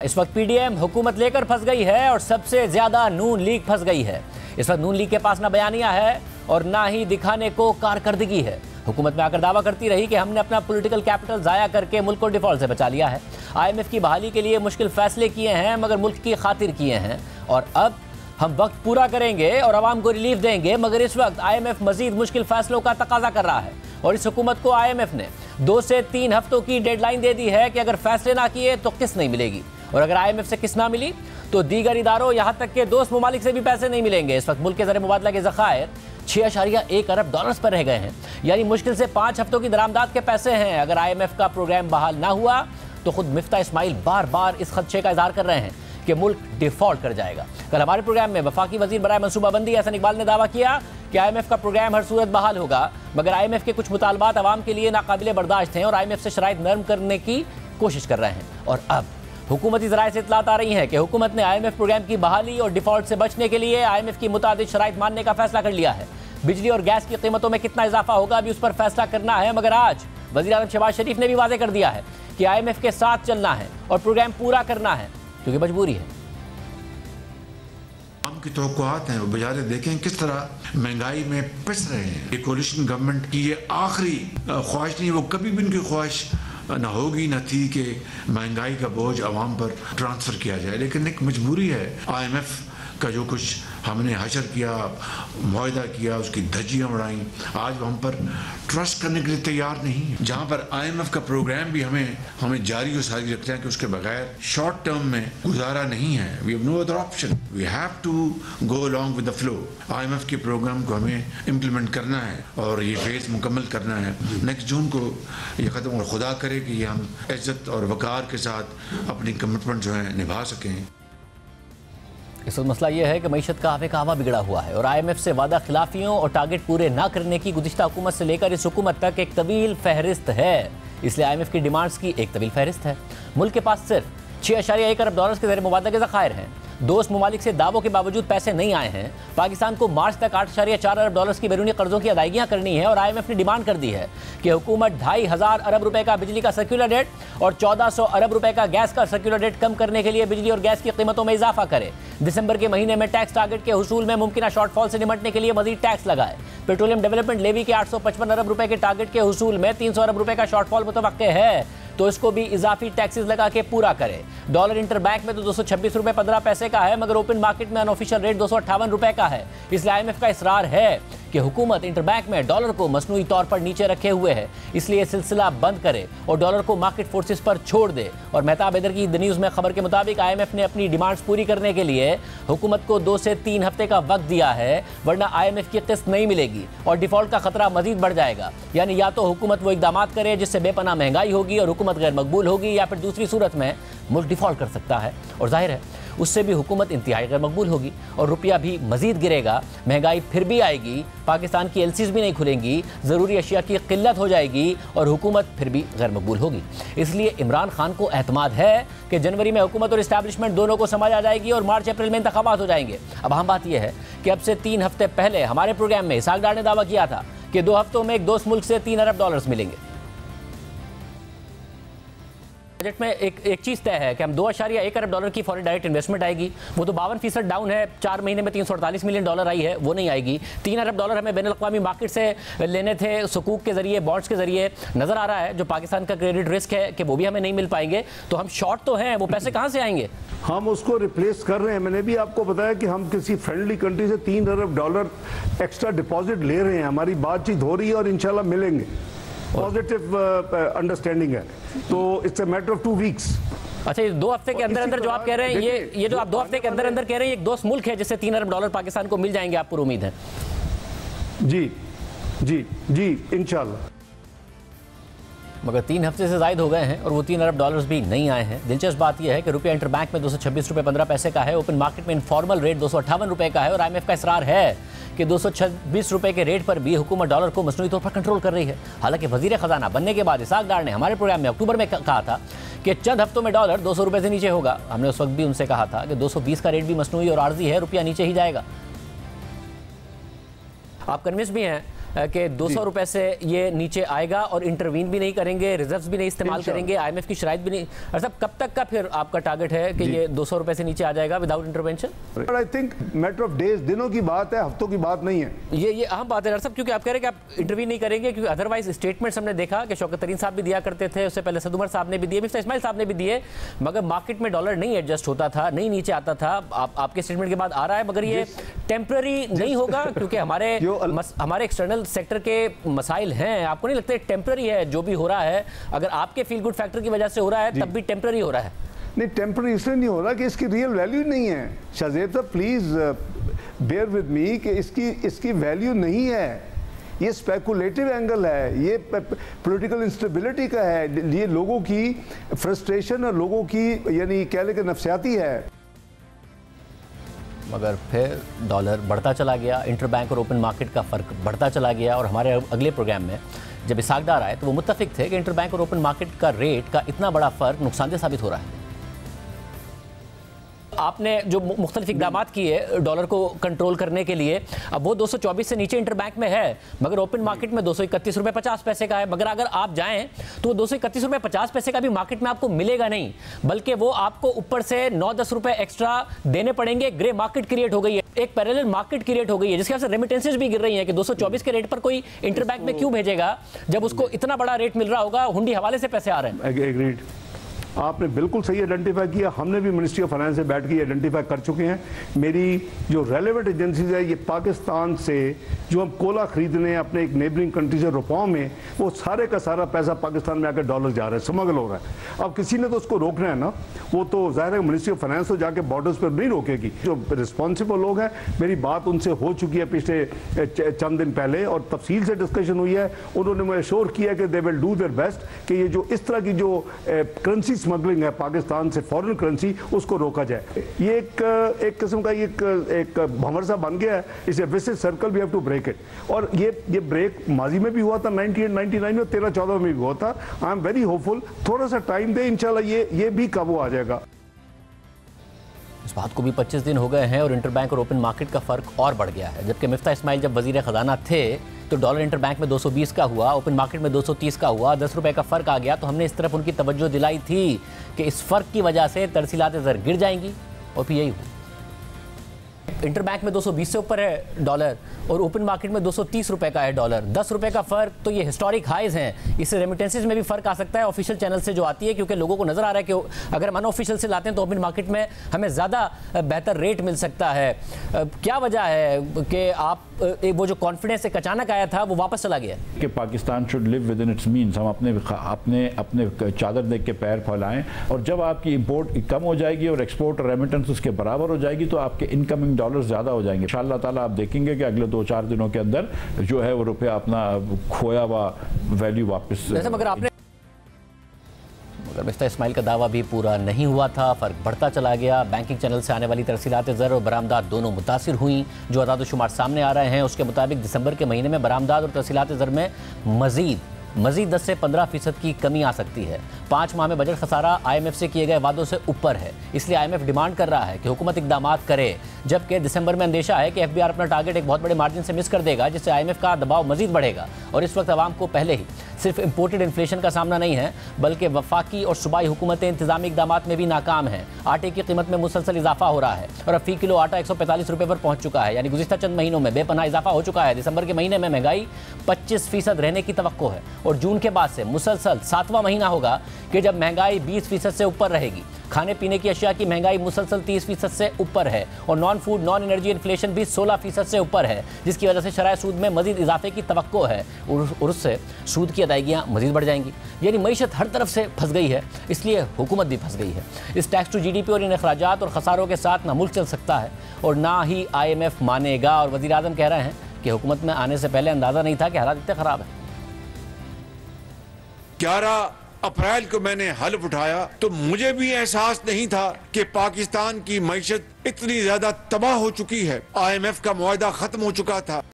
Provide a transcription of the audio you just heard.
इस वक्त पीडीएम हुकूमत लेकर फंस गई है और सबसे ज्यादा नून लीग फंस गई है। इस वक्त नून लीग के पास ना बयानिया है और ना ही दिखाने को कारकर्दगी है। हुकूमत में आकर दावा करती रही कि हमने अपना पॉलिटिकल कैपिटल जाया करके मुल्क को डिफॉल्ट से बचा लिया है, IMF की बहाली के लिए मुश्किल फैसले किए हैं मगर मुल्क की खातिर किए हैं, और अब हम वक्त पूरा करेंगे और आवाम को रिलीफ देंगे। मगर इस वक्त IMF मजीद मुश्किल फैसलों का तकाजा कर रहा है और इस हुकूमत को IMF ने 2 से 3 हफ्तों की डेडलाइन दे दी है कि अगर फैसले ना किए तो किस्त नहीं मिलेगी, और अगर IMF से किस्त ना मिली तो दीगर इदारों यहाँ तक के दोस्त ममालिक से भी पैसे नहीं मिलेंगे। इस वक्त मुल्क के ज़र मुबादला के ज़खायर 6.1 अरब डॉलर्स पर रह गए हैं, यानी मुश्किल से 5 हफ्तों की दरामदाद के पैसे हैं। अगर IMF का प्रोग्राम बहाल ना हुआ तो खुद मिफ्ता इस्माइल बार बार इस खदशे का इजहार कर रहे हैं कि मुल्क डिफॉल्ट कर जाएगा। कल हमारे प्रोग्राम में वफाकी वजीर बराए मनसूबाबंदी हसन इकबाल ने दावा किया कि IMF का प्रोग्राम हर सूरत बहाल होगा, मगर IMF के कुछ मुतालबात अवाम के लिए नाकाबिले बर्दाश्त हैं और IMF से शराइत नरम करने की कोशिश कर रहे हैं। और अब हुकूमती ज़राए से इतलात आ रही हैं कि हुकूमत ने IMF प्रोग्राम की बहाली और डिफॉल्ट से बचने के लिए IMF की मुतादिद शराइत मानने का फैसला कर लिया है। बिजली और गैस की कीमतों में कितना इजाफा होगा अभी उस पर फैसला करना है, मगर आज वज़ीर आज़म शहबाज शरीफ ने भी वाज़ेह कर दिया है कि IMF के साथ चलना है और प्रोग्राम पूरा करना है क्योंकि मजबूरी है। की तवक्कुआत हैं वो बेचारे देखें किस तरह महंगाई में पिस रहे हैं। ये कोलिशन गवर्नमेंट की ये आखिरी ख्वाहिश नहीं, वो कभी भी उनकी ख्वाहिश ना होगी ना थी कि महंगाई का बोझ आवाम पर ट्रांसफ़र किया जाए, लेकिन एक मजबूरी है। IMF का जो कुछ हमने हशर किया, मुआहदा किया, उसकी धज्जियाँ उड़ाई, आज हम पर ट्रस्ट करने के लिए तैयार नहीं है। जहाँ पर IMF का प्रोग्राम भी हमें जारी और सारी रखते हैं कि उसके बगैर शॉर्ट टर्म में गुजारा नहीं है। We have no other option, we have to go along with the flow. IMF के प्रोग्राम को हमें इम्प्लीमेंट करना है और ये फेज मुकम्मल करना है। नेक्स्ट जून को ये ख़त्म, और खुदा करे कि ये हम इज्जत और वक़ार के साथ अपनी कमिटमेंट जो है निभा सकें। इस वक्त मसला यह है कि मईशत का आवे कावा बिगड़ा हुआ है और IMF से वादा खिलाफियों और टारगेट पूरे ना करने की गुज़िश्ता हुकूमत से लेकर इस हुकूमत तक एक तवील फहरिस्त है। इसलिए IMF की डिमांड्स की एक तवील फहरिस्त है। मुल्क के पास सिर्फ 6.1 अरब डॉलर्स के ज़र मुबादला के ज़खायर हैं। दोस्त ममालिक से दावों के बावजूद पैसे नहीं आए हैं। पाकिस्तान को मार्च तक 8.4 अरब डॉलर्स की बैरूनी कर्जों की अदायगियाँ करनी है और IMF ने डिमांड कर दी है कि हुकूमत 2,500 अरब रुपए का बिजली का सर्कुलर रेट और 1400 अरब रुपए का गैस का सर्कुलर रेट कम करने के लिए बिजली और गैस की कीमतों में इजाफा करे। दिसंबर के महीने में टैक्स टारगेट के हुसूल में मुमकिन शॉर्टफॉल से निपटने के लिए मजीद टैक्स लगाए। पेट्रोलियम डेवलपमेंट लेवी के 855 अरब रुपए के टारगेट के हुसूल में 300 अरब रुपए का शॉर्टफॉल मुतवक्के है तो इसको भी इजाफी टैक्सेस लगा के पूरा करे। डॉलर इंटर बैंक में तो 226 रुपए 15 पैसे का है, मगर ओपन मार्केट में अनऑफिशियल रेट 258 रुपए का है। इसलिए IMF का इसरार है कि हुकूमत इंटरबैंक में डॉलर को मसनूई तौर पर नीचे रखे हुए है, इसलिए सिलसिला बंद करे और डॉलर को मार्केट फोर्सेस पर छोड़ दे। और मेहताब हैदर की द न्यूज़ में खबर के मुताबिक IMF ने अपनी डिमांड्स पूरी करने के लिए हुकूमत को 2 से 3 हफ्ते का वक्त दिया है, वरना IMF की किस्त नहीं मिलेगी और डिफॉल्ट का खतरा मजीद बढ़ जाएगा। यानी या तो हुकूमत वो इकदाम करे जिससे बेपनाह महंगाई होगी और हुकूमत गैर मकबूल होगी, या फिर दूसरी सूरत में मुल्क डिफॉल्ट कर सकता है और जाहिर है उससे भी हुकूमत इंतहाई गैर मकबूल होगी और रुपया भी मजीद गिरेगा, महंगाई फिर भी आएगी, पाकिस्तान की LCs भी नहीं खुलेंगी, ज़रूरी अशिया की किल्लत हो जाएगी और हुकूमत फिर भी गैर मकबूल होगी। इसलिए इमरान खान को एतमाद है कि जनवरी में हुकूमत और इस्टेब्लिशमेंट दोनों को समझ आ जाएगी और मार्च अप्रैल में इंतखाबात हो जाएंगे। अब अहम बात यह है कि अब से 3 हफ्ते पहले हमारे प्रोग्राम में इसहाक डार ने दावा किया था कि 2 हफ्तों में एक दोस्त मुल्क से 3 अरब डॉलर्स मिलेंगे। बजट में एक चीज़ तय है कि हम 2.1 अरब डॉलर की फॉरेन डायरेक्ट इन्वेस्टमेंट आएगी, वो तो 52% डाउन है। 4 महीने में 348 मिलियन डॉलर आई है, वो नहीं आएगी। 3 अरब डॉलर हमें बैनुल अक़वामी मार्केट से लेने थे, सुकूक के जरिए, बॉन्ड्स के जरिए। नज़र आ रहा है जो पाकिस्तान का क्रेडिट रिस्क है कि वो भी हमें नहीं मिल पाएंगे, तो हम शॉर्ट तो हैं, वो पैसे कहाँ से आएंगे? हम उसको रिप्लेस कर रहे हैं। मैंने भी आपको बताया कि हम किसी फ्रेंडली कंट्री से 3 अरब डॉलर एक्स्ट्रा डिपॉजिट ले रहे हैं, हमारी बातचीत हो रही है और इंशाल्लाह मिलेंगे। पॉजिटिव अंडरस्टैंडिंग है, तो it's a matter of 2 weeks. अच्छा, ये 2 हफ्ते के अंदर अंदर जो आप कह रहे हैं, ये जो आप 2 हफ्ते के अंदर अंदर कह रहे हैं, एक दोस्त मुल्क है जिससे 3 अरब डॉलर पाकिस्तान को मिल जाएंगे, आपको उम्मीद है? जी जी जी इंशाल्लाह। मगर 3 हफ्ते से ज़ायद हो गए हैं और वो 3 अरब डॉलर्स भी नहीं आए हैं। दिलचस्प बात यह है कि रुपया इंटर बैंक में 226 रुपये 15 पैसे का है, ओपन मार्केट में इनफॉर्मल रेट 258 रुपये का है और IMF का इसरार है कि 226 रुपये के रेट पर भी हुकूमत डॉलर को मसनूई तौर पर कंट्रोल कर रही है। हालांकि वजीर ख़जाना बनने के बाद इसहाक डार ने हमारे प्रोग्राम में अक्टूबर में कहा था कि चंद हफ्तों में डॉलर 200 रुपये से नीचे होगा। हमने उस वक्त भी उनसे कहा था कि 220 का रेट भी मसनूई और आर्जी है, रुपया नीचे ही जाएगा। आप कन्विंस भी हैं कि 200 रुपए से ये नीचे आएगा और इंटरवीन भी नहीं करेंगे, रिजर्व्स भी नहीं इस्तेमाल करेंगे, IMF की शराइत भी नहीं। और कब तक का फिर आपका टारगेट है कि ये 200 रुपए से नीचे आ जाएगा without intervention? I think matter of days, दिनों की बात है, हफ्तों की बात नहीं है। ये अहम बात है डॉक्टर साहब, क्योंकि आप कह रहे हैं कि आप इंटरव्यू नहीं करेंगे, क्योंकि अदरवाइज स्टेटमेंट्स हमने देखा कि शौकत तरीन साहब भी दिया करते थे, उससे पहले सद उमर साहब ने भी दिए, मिफ्ता इस्माइल साहब ने भी दिए, मगर मार्केट में डॉलर नहीं एडजस्ट होता था, नहीं नीचे आता था। आपके स्टेटमेंट के बाद आ रहा है, मगर ये टेम्पररी नहीं होगा, क्योंकि हमारे एक्सटर्नल सेक्टर के मसाइल हैं। आपको नहीं लगता है टेम्पररी है जो भी हो रहा है? अगर आपके फील गुड फैक्टर की वजह से हो रहा है तब भी टेम्पररी हो रहा है। नहीं, टेम्पररी इसलिए नहीं हो रहा कि इसकी रियल वैल्यू नहीं है। शाहजेब साहब प्लीज बेयर विद मी कि इसकी वैल्यू नहीं है। ये स्पेकुलेटिव एंगल है, ये पॉलिटिकल इंस्टेबिलिटी का है, ये लोगों की फ्रस्ट्रेशन और लोगों की यानी कह ले कि नफसियाती है। मगर फिर डॉलर बढ़ता चला गया, इंटरबैंक और ओपन मार्केट का फ़र्क बढ़ता चला गया, और हमारे अगले प्रोग्राम में जब इसाकदार आए तो वो मुत्तफिक थे कि इंटरबैंक और ओपन मार्केट का रेट का इतना बड़ा फ़र्क नुकसानदेह साबित हो रहा है। आपने जो मुख्तलिफ इक़दाम किए डॉलर को कंट्रोल करने के लिए, अब वो 224 से नीचे इंटरबैंक में है, मगर ओपन मार्केट में 231 रुपये 50 पैसे का है। मगर अगर आप जाएं तो 231 रुपये 50 पैसे का भी मार्केट में आपको मिलेगा नहीं, बल्कि वो आपको ऊपर से 9-10 रुपये एक्स्ट्रा देने पड़ेंगे। ग्रे मार्केट क्रिएट हो गई है, एक पैरेलल मार्केट क्रिएट हो गई है, जिसके वजह से रेमिटेंसेज भी गिर रही हैं कि 224 के रेट पर कोई इंटरबैंक में क्यों भेजेगा जब उसको इतना बड़ा रेट मिल रहा होगा, हुंडी हवाले से पैसे आ रहे हैं। एग्रीड, आपने बिल्कुल सही आइडेंटिफाई किया। हमने भी मिनिस्ट्री ऑफ फाइनेंस से बैठ के आइडेंटिफाई कर चुके हैं। मेरी जो रेलेवेंट एजेंसीज है, ये पाकिस्तान से जो हम कोला खरीदने हैं अपने एक नेबरिंग कंट्री से रुपयों में, वो सारे का सारा पैसा पाकिस्तान में आकर डॉलर जा रहा है, स्मगल हो रहा है। अब किसी ने तो उसको रोकना है ना, वो तो जाहिर है मिनिस्ट्री ऑफ फाइनेंस तो जाके बॉर्डर्स पर नहीं रोकेगी। जो रिस्पॉन्सिबल लोग हैं, मेरी बात उनसे हो चुकी है पिछले चंद दिन पहले और तफसील से डिस्कशन हुई है। उन्होंने मुझे श्योर किया कि they will do their best कि ये जो इस तरह की जो करेंसी स्मगलिंग है पाकिस्तान से, फॉरेन करेंसी, उसको रोका जाए। ये एक किस्म का एक भंवर सा बन गया है, इसे vicious circle we have to break it. और ये ब्रेक माजी में भी हुआ था, 98-99 में, 13-14 में भी हुआ था। आई एम वेरी होपफुल, थोड़ा सा टाइम दे, इंशाल्लाह ये भी काबू आ जाएगा। इस बात को भी 25 दिन हो गए हैं और इंटरबैंक और ओपन मार्केट का फ़र्क और बढ़ गया है। जबकि मिफ्ता इस्माइल जब वज़ीर ख़जाना थे तो डॉलर इंटरबैंक में 220 का हुआ, ओपन मार्केट में 230 का हुआ, 10 रुपये का फ़र्क आ गया। तो हमने इस तरफ उनकी तवज्जो दिलाई थी कि इस फ़र्क की वजह से तरसीलात ज़र गिर जाएंगी, और फिर यही हुआ। इंटरबैंक में 220 से ऊपर है डॉलर और ओपन मार्केट में 230 रुपए का है डॉलर, 10 रुपए का फ़र्क। तो ये हिस्टोरिक हाइज हैं। इससे रेमिटेंसेज में भी फ़र्क आ सकता है ऑफिशियल चैनल से जो आती है, क्योंकि लोगों को नज़र आ रहा है कि अगर हम अनऑफिशियल से लाते हैं तो ओपन मार्केट में हमें ज़्यादा बेहतर रेट मिल सकता है। क्या वजह है कि आप वो जो कॉन्फिडेंस एक अचानक आया था वो वापस चला गया? कि Pakistan should live with in its means. हम अपने चादर देख के पैर फैलाएं, और जब आपकी इंपोर्ट कम हो जाएगी और एक्सपोर्ट और रेमिटेंस उसके बराबर हो जाएगी तो आपके इनकमिंग डॉलर ज़्यादा हो जाएंगे। इंशाअल्लाह ताला आप देखेंगे कि अगले 2-4 दिनों के अंदर जो है वो रुपया अपना खोया हुआ वैल्यू वापस। मगर मिफ्ता इस्माइल का दावा भी पूरा नहीं हुआ था, फ़र्क बढ़ता चला गया। बैंकिंग चैनल से आने वाली तरसीलात ज़र और बरामदात दोनों मुतासिर हुई। जो अदाद शुमार सामने आ रहे हैं उसके मुताबिक दिसंबर के महीने में बरामदात और तरसीलात ज़र में मज़ीद 10 से 15% की कमी आ सकती है। 5 माह में बजट खसारा IMF से किए गए वादों से ऊपर है, इसलिए IMF डिमांड कर रहा है कि हुकूमत इकदामात करे। जबकि दिसंबर में अंदेशा है कि FBR अपना टारगेट एक बहुत बड़े मार्जिन से मिस कर देगा, जिससे IMF का दबाव मजीद बढ़ेगा। और इस वक्त आवाम को पहले ही सिर्फ इम्पोर्टेड इन्फ्लेशन का सामना नहीं है, बल्कि वफाकी और सूबाई हुकूमतें इंतजामी इकदामात में भी नाकाम हैं। आटे की कीमत में मुसलसल इजाफा हो रहा है और अब फ़ी किलो आटा 145 रुपये पर पहुँच चुका है, यानी गुज़िश्ता चंद महीनों में बेपनाह इजाफा हो चुका है। दिसंबर के महीने में महंगाई 25% रहने की तवक्को है और जून के बाद से मुसलसल 7वां महीना होगा कि जब महंगाई 20% से ऊपर रहेगी। खाने पीने की अशिया की महंगाई मुसलसल 30% से ऊपर है और non food non energy inflation भी 16% से ऊपर है, जिसकी वजह से शराय सूद में मजीद इजाफे की तवक्को है और उससे सूद की अदायगियाँ मजीद बढ़ जाएंगी। यानी मईशत हर तरफ से फंस गई है, इसलिए हुकूमत भी फंस गई है। इस टैक्स टू GDP और इन अखराजात और खसारों के साथ ना मुल्क चल सकता है और ना ही IMF मानेगा। और वज़ीर आज़म कह रहे हैं कि हुकूमत में आने से पहले अंदाज़ा नहीं था कि हालात इतने ख़राब है। 11 अप्रैल को मैंने हल्फ उठाया तो मुझे भी एहसास नहीं था कि पाकिस्तान की मईशत इतनी ज्यादा तबाह हो चुकी है। IMF का मुआहदा खत्म हो चुका था।